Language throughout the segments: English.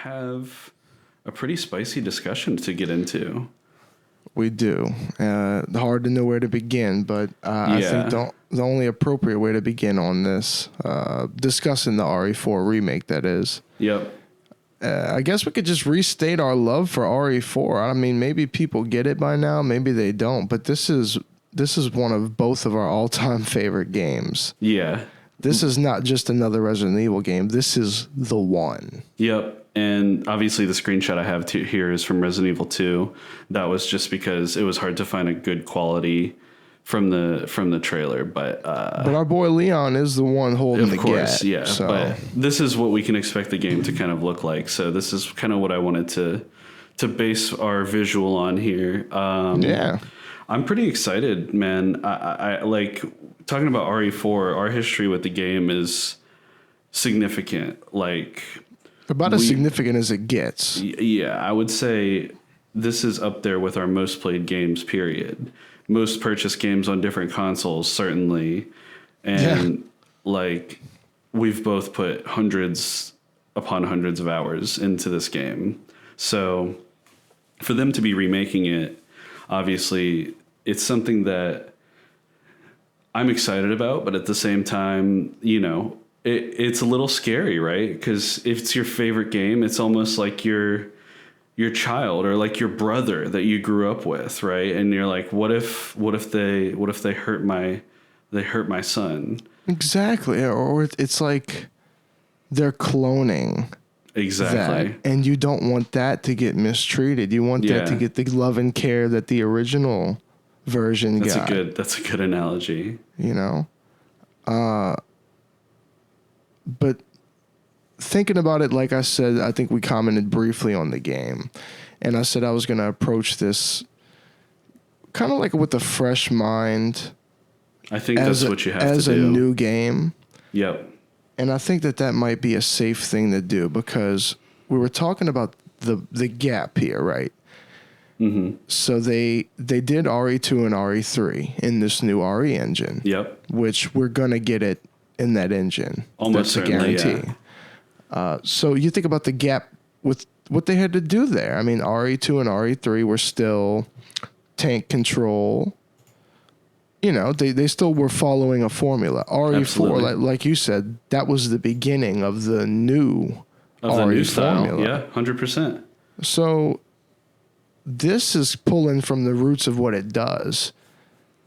have a pretty spicy discussion to get into. We do. Hard to know where to begin, but I think the only appropriate way to begin on this, discussing the RE4 remake, that is. Yep. I guess we could just restate our love for RE4. I mean, maybe people get it by now, maybe they don't, but this is one of both of our all-time favorite games. Yeah. This is not just another Resident Evil game. This is the one. Yep. And obviously the screenshot I have here is from Resident Evil 2. That was just because it was hard to find a good quality from the trailer. But our boy Leon is the one holding the gap. Of course, yeah. So. But this is what we can expect the game to kind of look like. So this is kind of what I wanted to base our visual on here. Yeah. I'm pretty excited, man. I like talking about RE4. Our history with the game is significant. Like about as significant as it gets. Yeah, I would say this is up there with our most played games, period. Most purchased games on different consoles, certainly. And like we've both put hundreds upon hundreds of hours into this game. So for them to be remaking it, obviously it's something that I'm excited about, but at the same time, you know, it's a little scary, right? Because if it's your favorite game, it's almost like your child or like your brother that you grew up with, right? And you're like, what if they hurt my son? Exactly. Or it's like they're cloning. Exactly. That, and you don't want that to get mistreated. You want that to get the love and care that the original version got. That's a good analogy. You know? But thinking about it, like I said, I think we commented briefly on the game. And I said I was going to approach this kind of like with a fresh mind. I think that's what you have to do. As a new game. Yep. And I think that might be a safe thing to do because we were talking about the gap here, right? Mm-hmm. So they did RE2 and RE3 in this new RE engine. Yep. Which we're going to get it in that engine. Almost That's certainly, a guarantee. Yeah. So you think about the gap with what they had to do there. I mean, RE2 and RE3 were still tank control. You know, they still were following a formula. RE4, like you said, that was the beginning of the new RE formula. Yeah, 100%. So this is pulling from the roots of what it does.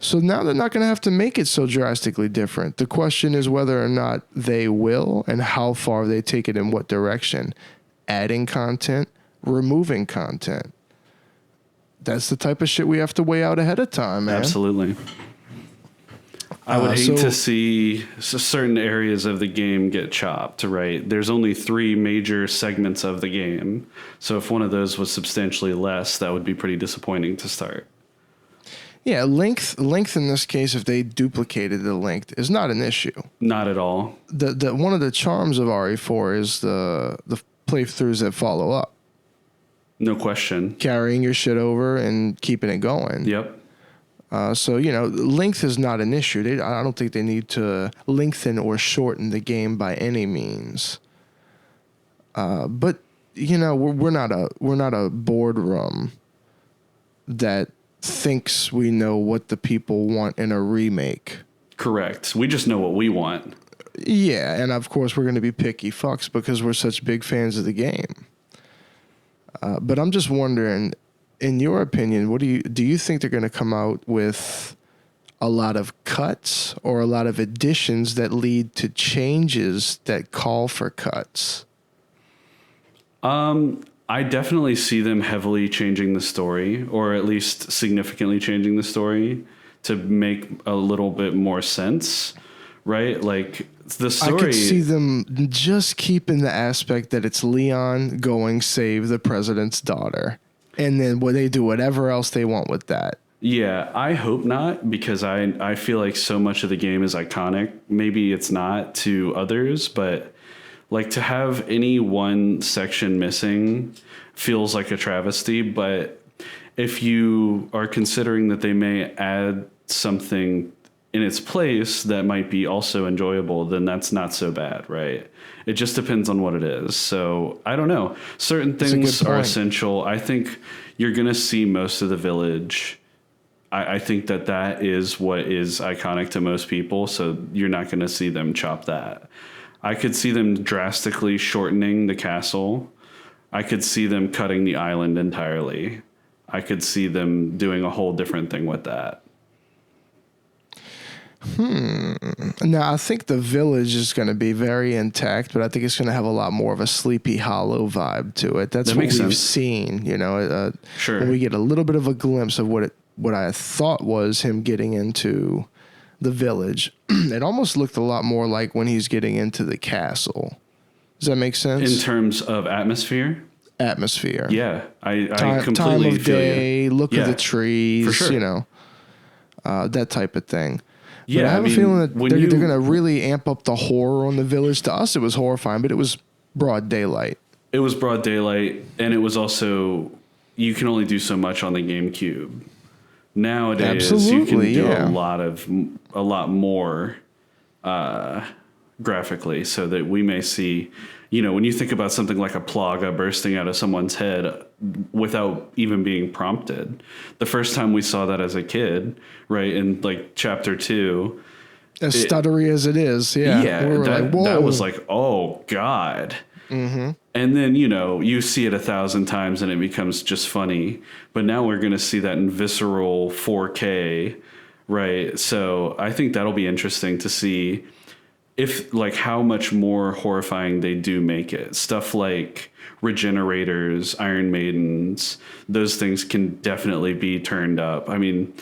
So now they're not going to have to make it so drastically different. The question is whether or not they will and how far they take it in what direction. Adding content, removing content. That's the type of shit we have to weigh out ahead of time, man. Absolutely. I would hate to see certain areas of the game get chopped, right? There's only 3 major segments of the game. So if one of those was substantially less, that would be pretty disappointing to start. Yeah, length in this case, if they duplicated the length, is not an issue. Not at all. The one of the charms of RE4 is the playthroughs that follow up. No question. Carrying your shit over and keeping it going. Yep. So, you know, length is not an issue. I don't think they need to lengthen or shorten the game by any means. But, you know, we're not a boardroom that thinks we know what the people want in a remake. Correct. We just know what we want. Yeah, and of course we're going to be picky fucks because we're such big fans of the game. But I'm just wondering, in your opinion, what do you think they're going to come out with a lot of cuts or a lot of additions that lead to changes that call for cuts? I definitely see them heavily changing the story, or at least significantly changing the story to make a little bit more sense, right? Like the story. I could see them just keeping the aspect that it's Leon going save the president's daughter, and then they do whatever else they want with that. Yeah, I hope not, because I feel like so much of the game is iconic. Maybe it's not to others, but like to have any one section missing feels like a travesty. But if you are considering that they may add something in its place that might be also enjoyable, then that's not so bad, right? It just depends on what it is. So I don't know. Certain things are essential. I think you're going to see most of the village. I think that is what is iconic to most people. So you're not going to see them chop that. I could see them drastically shortening the castle. I could see them cutting the island entirely. I could see them doing a whole different thing with that. Now, I think the village is going to be very intact, but I think it's going to have a lot more of a Sleepy Hollow vibe to it. That's what we've seen, you know. Sure. When we get a little bit of a glimpse of what I thought was him getting into the village, it almost looked a lot more like when he's getting into the castle. Does that make sense? In terms of atmosphere? Atmosphere. Yeah, I completely time of feel day, you. Look of the trees, for sure. You know, that type of thing. Yeah, but I have a feeling that they're going to really amp up the horror on the village. To us, it was horrifying, but it was broad daylight. It was broad daylight, and it was also, you can only do so much on the GameCube. Nowadays, you can do a lot more graphically, so that we may see, you know, when you think about something like a plaga bursting out of someone's head without even being prompted. The first time we saw that as a kid, right, in like chapter 2. As stuttery as it is, yeah. Yeah, we that was like, oh, God. Mm-hmm. And then, you know, you see it 1,000 times and it becomes just funny. But now we're going to see that in visceral 4K, right? So I think that'll be interesting to see if, like, how much more horrifying they do make it. Stuff like regenerators, Iron Maidens, those things can definitely be turned up. I mean,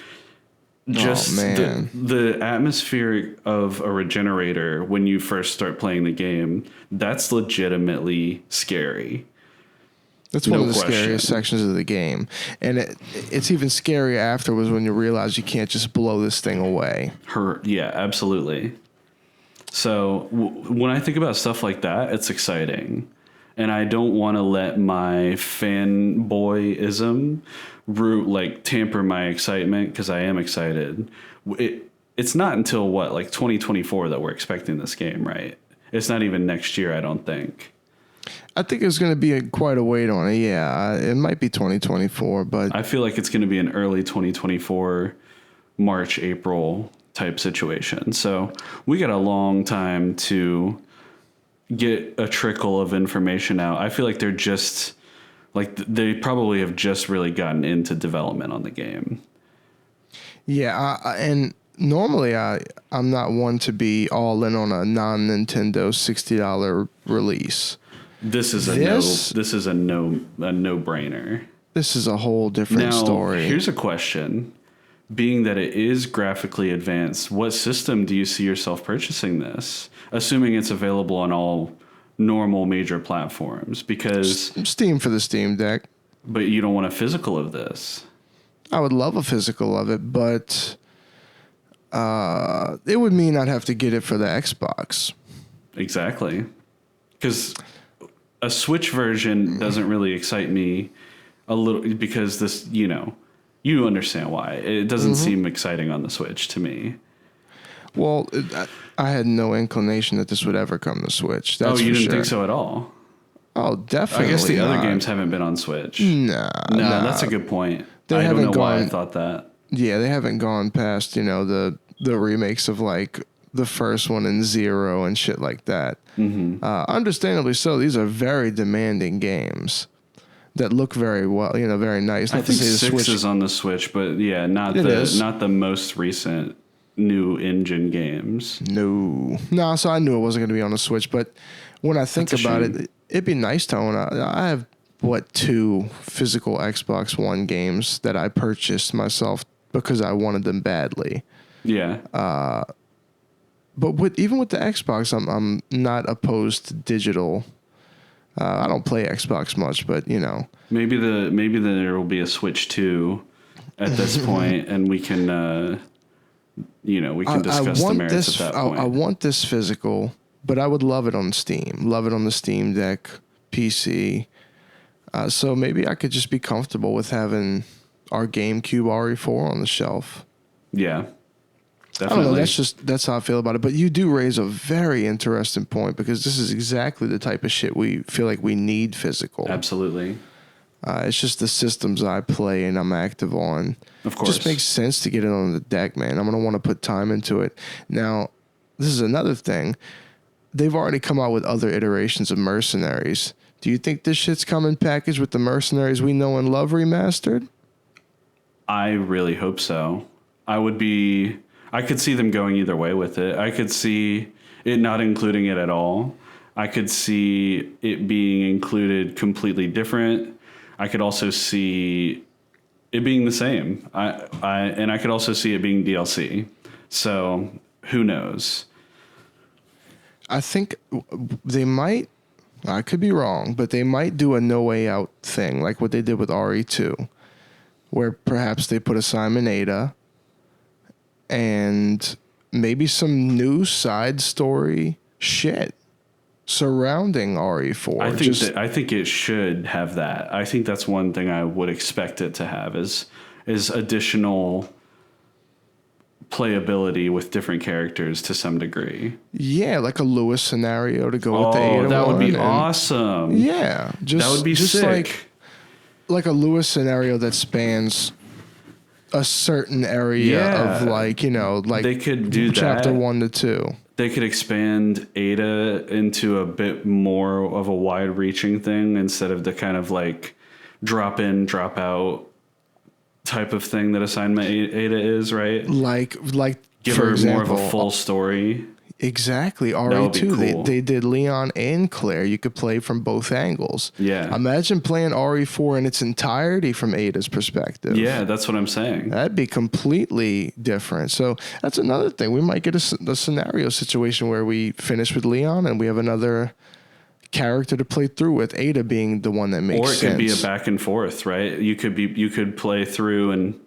just the atmosphere of a regenerator when you first start playing the game, that's legitimately scary. That's one of the scariest sections of the game. And it's even scarier afterwards when you realize you can't just blow this thing away. Yeah, absolutely. So when I think about stuff like that, it's exciting. And I don't want to let my fanboyism tamper my excitement, because I am excited. It's not until like 2024 that we're expecting this game, right? It's not even next year, I don't think. I think it's going to be quite a wait on it. Yeah, it might be 2024, but I feel like it's going to be an early 2024, March, April type situation. So we got a long time to get a trickle of information out. I feel like they're just they probably have just really gotten into development on the game. Yeah, and normally I'm not one to be all in on a non-Nintendo $60 release. This is a no-brainer. This is a whole different story. Here's a question. Being that it is graphically advanced, what system do you see yourself purchasing this? Assuming it's available on all normal major platforms, because Steam for the Steam Deck. But you don't want a physical of this. I would love a physical of it, but it would mean I'd have to get it for the Xbox. Exactly. Because a Switch version doesn't really excite me a little, because this, you understand why. It doesn't seem exciting on the Switch to me. Well, I had no inclination that this would ever come to Switch. That's you didn't think so at all? Oh, definitely. I guess the other games haven't been on Switch. No, that's a good point. I don't know why I thought that. Yeah, they haven't gone past, the remakes of like the first one and Zero and shit like that. Mm-hmm. Understandably so. These are very demanding games that look very well, very nice. I think 6 is on the Switch, but yeah, not the most recent new engine games. No, so I knew it wasn't going to be on the Switch, but when I think about it, it'd be nice to own. I have 2 physical Xbox One games that I purchased myself because I wanted them badly. Yeah. But even with the Xbox, I'm not opposed to digital. I don't play Xbox much, but maybe there will be a Switch 2 at this point, and we can discuss the merits at that point. I want this physical, but I would love it on Steam. Love it on the Steam Deck PC. So maybe I could just be comfortable with having our GameCube RE4 on the shelf. Yeah. I don't know. Definitely. That's how I feel about it. But you do raise a very interesting point because this is exactly the type of shit we feel like we need physical. Absolutely. It's just the systems I play and I'm active on. Of It course. just makes sense to get it on the deck, man. I'm gonna want to put time into it. Now, this is another thing. They've already come out with other iterations of Mercenaries. Do you think this shit's coming packaged with the Mercenaries we know and love remastered? I really hope so. I could see them going either way with it. I could see it not including it at all. I could see it being included completely different. I could also see it being the same. And I could also see it being DLC. So who knows? I think they might. I could be wrong, but they might do a No Way Out thing, like what they did with RE2, where perhaps they put a Simon Ada and maybe some new side story shit surrounding RE4. I think it should have that. I think that's one thing I would expect it to have is additional playability with different characters to some degree. Yeah, like a Lewis scenario to go with the Ada that would be one, awesome. Yeah, That would be just sick. like a Lewis scenario that spans a certain area Yeah. of like They could do chapter that. 1 to 2. They could expand Ada into a bit more of a wide-reaching thing instead of the kind of like drop in, drop out type of thing that assignment Ada is, right? Like Give for her example, more of a full story. Exactly. would be RE2, cool. they did Leon and Claire. You could play from both angles. Yeah. Imagine playing RE4 in its entirety from Ada's perspective. Yeah, that's what I'm saying. That'd be completely different. So that's another thing. We might get a scenario situation where we finish with Leon and we have another character to play through with, Ada being the one that makes sense. Or it could be a back and forth, right? You could play through and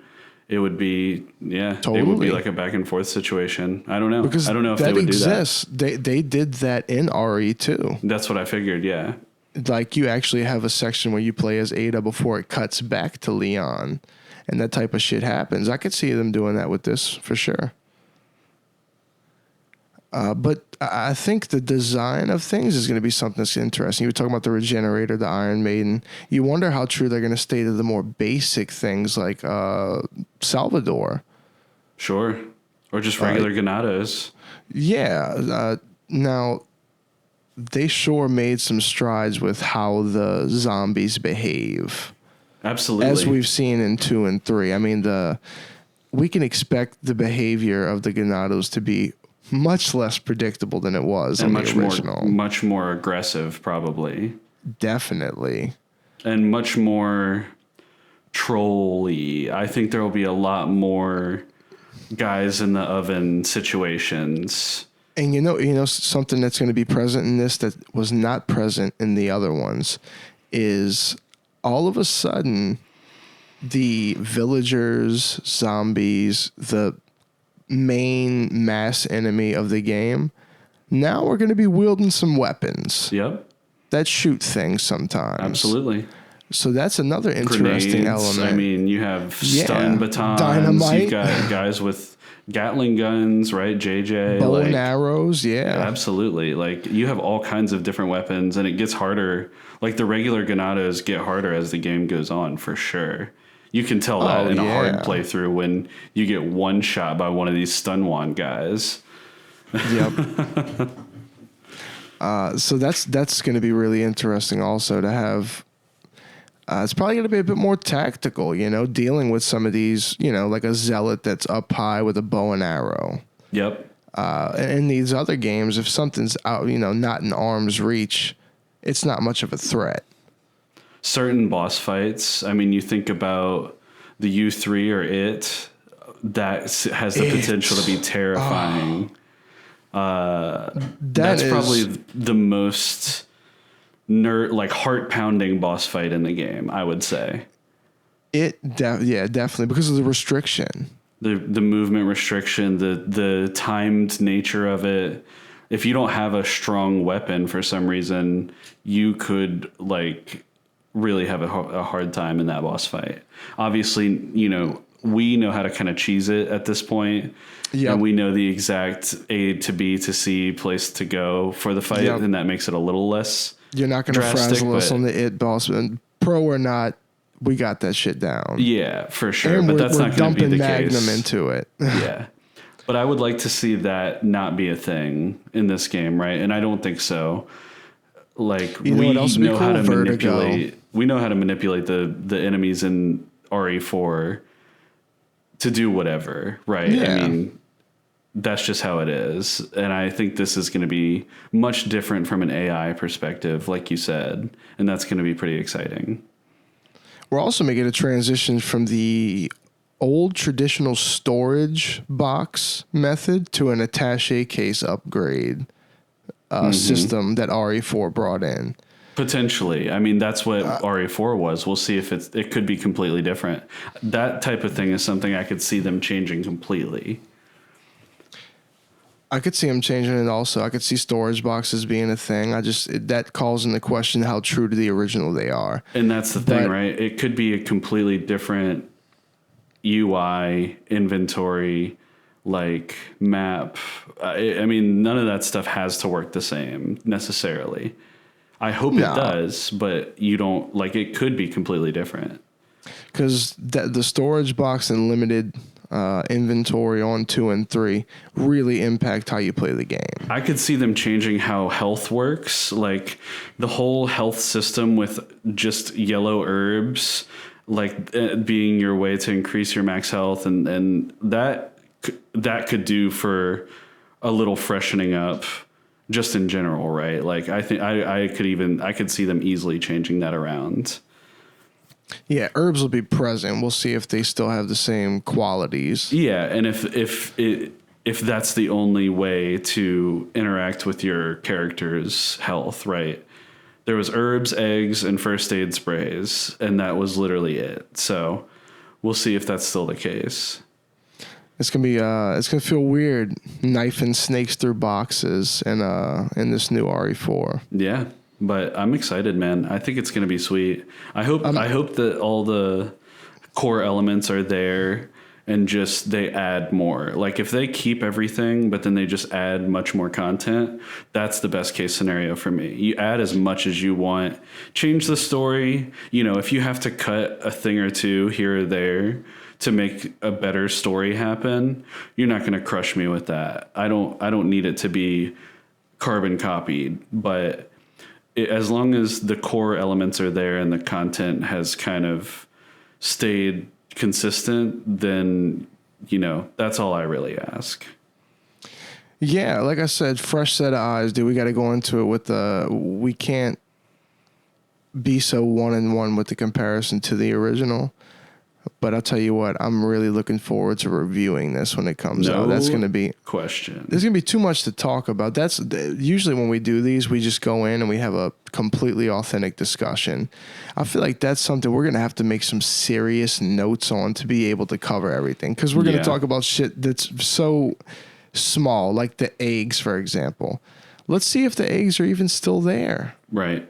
it would be it would Totally. be like a back and forth situation. I don't know. Because I don't know if that they would exists. They did that in RE2. do that. That's what I figured, yeah. Like you actually have a section where you play as Ada before it cuts back to Leon, and that type of shit happens. I could see them doing that with this for sure. But I think the design of things is going to be something that's interesting. You were talking about the Regenerator, the Iron Maiden. You wonder how true they're going to stay to the more basic things like Salvador. Sure. Or just regular Ganados. Yeah. Now, they sure made some strides with how the zombies behave. Absolutely. As we've seen in 2 and 3. I mean, we can expect the behavior of the Ganados to be much less predictable than it was in the original. Much more aggressive, probably. Definitely. And much more trolly. I think there will be a lot more guys in the oven situations. And you know something that's going to be present in this that was not present in the other ones is all of a sudden the villagers, zombies, the main mass enemy of the game, now we're going to be wielding some weapons Yep. that shoot things sometimes. Absolutely. So that's another interesting Grenades. element. I mean, you have stun batons. Dynamite. You've got guys with Gatling guns, right? JJ. Bow and arrows, yeah. Absolutely. Like, you have all kinds of different weapons, and it gets harder. Like, the regular Ganados get harder as the game goes on, for sure. You can tell that in a hard playthrough when you get one shot by one of these stun wand guys. Yep. So that's going to be really interesting also to have. It's probably going to be a bit more tactical, dealing with some of these, like a zealot that's up high with a bow and arrow. Yep. In these other games, if something's out, not in arm's reach, it's not much of a threat. Certain boss fights, I mean, you think about the U3 or It, that has the potential to be terrifying. That's probably the most heart-pounding boss fight in the game, I would say. Definitely, because of the restriction. The movement restriction, the timed nature of it. If you don't have a strong weapon for some reason, you could really have a hard time in that boss fight. Obviously, we know how to kind of cheese it at this point. Yep. And we know the exact A to B to C place to go for the fight. Yep. And that makes it a little less. You're not going to frazzle us on the it boss. And pro or not, we got that shit down. Yeah, for sure. And but that's not going to be the Magnum case. into it. Yeah. But I would like to see that not be a thing in this game, right? And I don't think so. Like, we know how to manipulate. We know how to manipulate the enemies in RE4 to do whatever, right? Yeah. I mean, that's just how it is. And I think this is going to be much different from an AI perspective, like you said. And that's going to be pretty exciting. We're also making a transition from the old traditional storage box method to an attaché case upgrade system that RE4 brought in. Potentially. I mean, that's what RE4 was. We'll see if it could be completely different. That type of thing is something I could see them changing completely. I could see them changing it also. I could see storage boxes being a thing. That calls into question how true to the original they are. And that's the thing, right? It could be a completely different UI, inventory, like map. I mean, none of that stuff has to work the same necessarily. I hope it does, but you don't, like, it could be completely different. Because the storage box and limited inventory on 2 and 3 really impact how you play the game. I could see them changing how health works, like the whole health system with just yellow herbs, like being your way to increase your max health, and that could do for a little freshening up just in general, right? Like I think I could see them easily changing that around. Yeah, herbs will be present. We'll see if they still have the same qualities. Yeah, and if that's the only way to interact with your character's health, right? There was herbs, eggs, and first aid sprays, and that was literally it. So we'll see if that's still the case. It's gonna feel weird knifing snakes through boxes in this new RE4. Yeah. But I'm excited, man. I think it's going to be sweet. I hope that all the core elements are there and just they add more. Like if they keep everything, but then they just add much more content, that's the best case scenario for me. You add as much as you want. Change the story. You know, if you have to cut a thing or two here or there to make a better story happen, you're not going to crush me with that. I don't need it to be carbon copied, but as long as the core elements are there and the content has kind of stayed consistent, then, you know, that's all I really ask. Yeah, like I said, fresh set of eyes, dude. We got to go into it with we can't be so 1-in-1 with the comparison to the original. But I'll tell you what, I'm really looking forward to reviewing this when it comes out. That's going to be question. There's going to be too much to talk about. That's usually when we do these, we just go in and we have a completely authentic discussion. I feel like that's something we're going to have to make some serious notes on to be able to cover everything. Because we're going to talk about shit that's so small, like the eggs, for example. Let's see if the eggs are even still there. Right.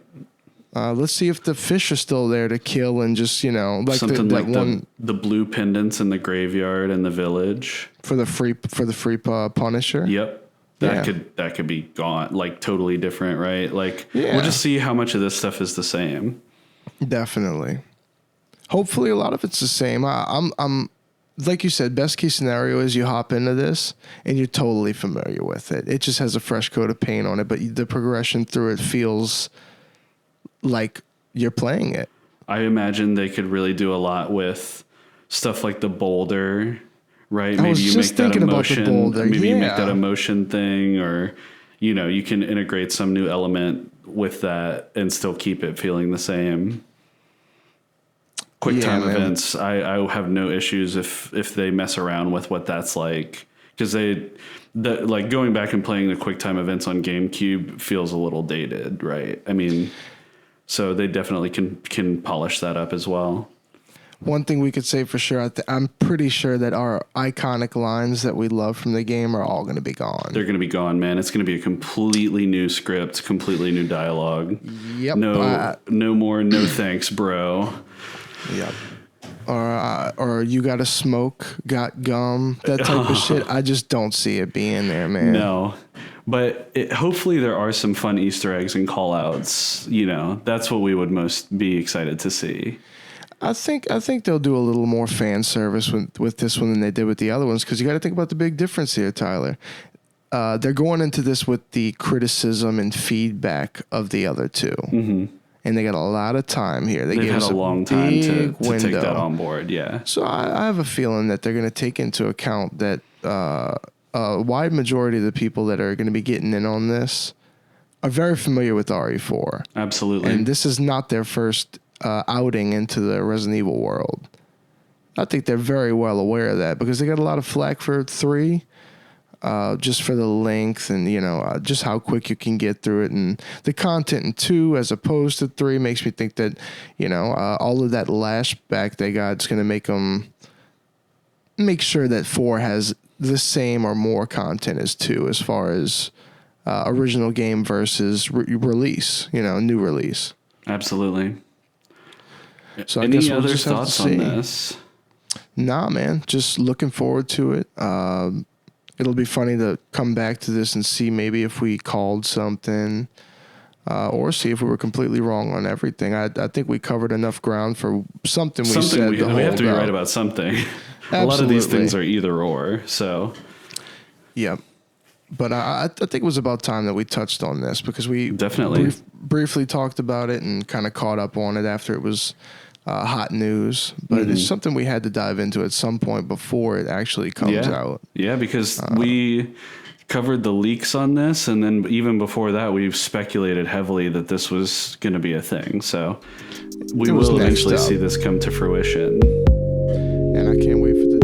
Let's see if the fish are still there to kill and just, you know, like something the blue pendants in the graveyard and the village for the free Punisher. Yep. That could be gone, like totally different, right? Like we'll just see how much of this stuff is the same. Definitely. Hopefully a lot of it's the same. I'm like you said, best case scenario is you hop into this and you're totally familiar with it. It just has a fresh coat of paint on it, but the progression through it feels like you're playing it. I imagine they could really do a lot with stuff like the boulder, right? Maybe you make that emotion. Maybe you make that emotion thing, or you know, you can integrate some new element with that and still keep it feeling the same. Quick time events. I have no issues if they mess around with what that's like, because like going back and playing the quick time events on GameCube feels a little dated, right? I mean. So they definitely can polish that up as well. One thing we could say for sure, I'm pretty sure that our iconic lines that we love from the game are all going to be gone. They're going to be gone, man. It's going to be a completely new script, completely new dialogue. Yep. No more, no thanks, bro. Yep. or you gotta smoke, got gum, that type of shit. I just don't see it being there, man. No. But hopefully there are some fun Easter eggs and call outs. You know, that's what we would most be excited to see. I think they'll do a little more fan service with this one than they did with the other ones, because you got to think about the big difference here, Tyler. They're going into this with the criticism and feedback of the other two. Mm-hmm. And they got a lot of time here. They've had a long time to take that on board, yeah. So I have a feeling that they're going to take into account that a wide majority of the people that are going to be getting in on this are very familiar with RE4. Absolutely. And this is not their first outing into the Resident Evil world. I think they're very well aware of that, because they got a lot of flack for 3. Just for the length and, just how quick you can get through it. And the content in 2 as opposed to 3 makes me think that, all of that lashback they got is going to make sure that 4 has the same or more content as 2 as far as original game versus release, new release. Absolutely. So Any other thoughts on this? Nah, man. Just looking forward to it. It'll be funny to come back to this and see maybe if we called something or see if we were completely wrong on everything. I think we covered enough ground for something we said. We have to be right about something. A lot of these things are either or, so. Yeah. But I think it was about time that we touched on this, because we definitely briefly talked about it and kind of caught up on it after it was hot news, but it's something we had to dive into at some point before it actually comes out. Yeah, because we covered the leaks on this, and then even before that, we've speculated heavily that this was going to be a thing. So we will eventually see this come to fruition. And I can't wait for